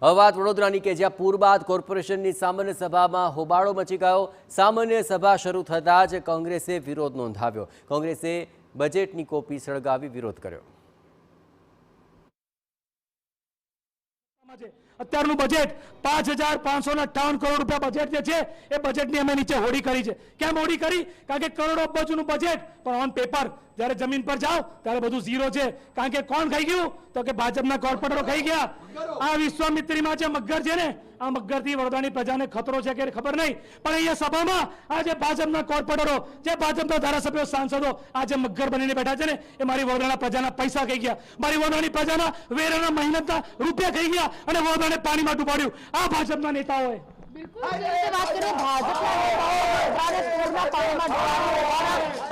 હવે વાત વડોદરાની કે જ્યાં પૂર બાદ કોર્પોરેશનની સામાન્ય સભામાં હોબાળો મચી ગયો। સામાન્ય સભા શરૂ થતાં જ કોંગ્રેસે વિરોધ નોંધાવ્યો। કોંગ્રેસે બજેટની કોપી સળગાવી વિરોધ કર્યો। અત્યારનું બજેટ 5558 કરોડ રૂપિયા બજેટ જે છે એ બજેટની અમે નીચે હોડી કરી છે। કેમ હોડી કરી? કારણ કે કરોડો અબજોનું બજેટ પણ ઓન પેપર જ્યારે જમીન પર જાઓ ત્યારે બધું ઝીરો છે। કારણ કે કોણ ખાઈ ગયું? તો કે ભાજપના કોર્પોરેટરો ખાઈ ગયા। આ વિશ્વામિત્રીમાં જે મગર છે ને, આ મગરથી વડોદરાની પ્રજાને ખતરો છે કે ખબર નહીં, પણ અહીંયા સભામાં આજે ભાજપના કોર્પોરેટરો, જે ભાજપના ધારાસભ્યો, સાંસદો આજે મગર બનીને બેઠા છે ને, એ મારી વડોદરાના પ્રજાના પૈસા ખાઈ ગયા, મારી વડોદરાની પ્રજાના વેરાના મહેનતના રૂપિયા ખાઈ ગયા અને વડોદરાને પાણીમાં ડૂબાડ્યું આ ભાજપના નેતાઓએ। વાત કરીએ ભાજપના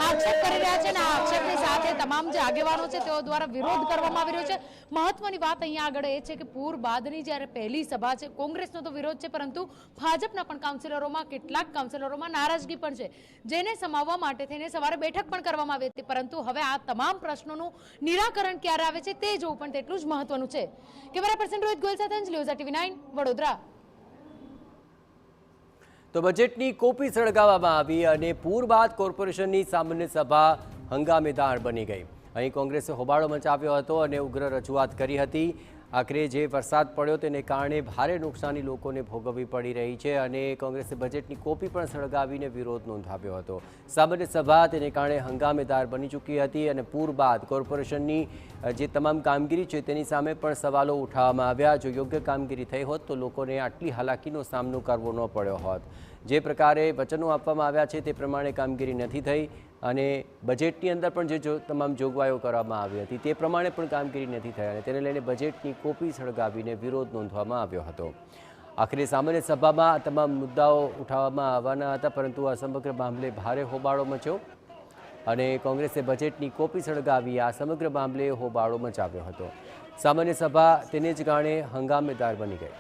આક્ષેપ કરી રહ્યા છે ને આ આક્ષેપની સાથે તમામ જે આગેવાનો છે તેઓ દ્વારા વિરોધ કરવામાં આવી રહ્યો છે। મહત્વની વાત અહીંયા આગળ એ છે કે પૂર બાદની જ્યારે પહેલી સભા છે, કોંગ્રેસનો તો વિરોધ છે પરંતુ ભાજપના પણ કાઉન્સિલરોમાં કેટલાક કાઉન્સિલરોમાં નારાજગી પણ છે, જેને સમાવવા માટે થઈને સવારે બેઠક પણ કરવામાં આવી હતી, પરંતુ હવે આ તમામ પ્રશ્નોનું નિરાકરણ ક્યારે આવે છે તે જોવું પણ તેટલું જ મહત્વનું છે। કેમેરા પર્સન રોહિત ગોયલ સાથે અંજલિ ઓઝા, TV9 વડોદરા। તો બજેટની કોપી સળગાવવામાં આવી અને પૂર બાદ કોર્પોરેશનની સામાન્ય સભા હંગામેદાર બની ગઈ। અહીં કોંગ્રેસે હોબાળો મચાવ્યો હતો અને ઉગ્ર રજૂઆત કરી હતી। આખરે જે વરસાદ પડ્યો તેને કારણે ભારે નુકસાની લોકોને ભોગવવી પડી રહી છે અને કોંગ્રેસે બજેટની કોપી પણ સળગાવીને વિરોધ નોંધાવ્યો હતો। સામાન્ય સભા તેને કારણે હંગામેદાર બની ચૂકી હતી અને પૂર બાદ કોર્પોરેશનની જે તમામ કામગીરી છે તેની સામે પણ સવાલો ઉઠાવવામાં આવ્યા। જો યોગ્ય કામગીરી થઈ હોત તો લોકોને આટલી હાલાકીનો સામનો કરવો ન પડ્યો હોત। જે પ્રકારે વચનો આપવામાં આવ્યા છે તે પ્રમાણે કામગીરી નથી થઈ અને બજેટની અંદર પણ જે તમામ જોગવાઈઓ કરવામાં આવી હતી તે પ્રમાણે પણ કામગીરી નથી થઈ અને તેને લઈને બજેટની કોપી સળગાવીને વિરોધ નોંધવામાં આવ્યો હતો। આખરે સામાન્ય સભામાં આ તમામ મુદ્દાઓ ઉઠાવવામાં આવવાના હતા, પરંતુ આ સમગ્ર મામલે ભારે હોબાળો મચ્યો અને કોંગ્રેસે બજેટની કોપી સળગાવી આ સમગ્ર મામલે હોબાળો મચાવ્યો હતો। સામાન્ય સભા તેને જ કારણે હંગામેદાર બની ગઈ।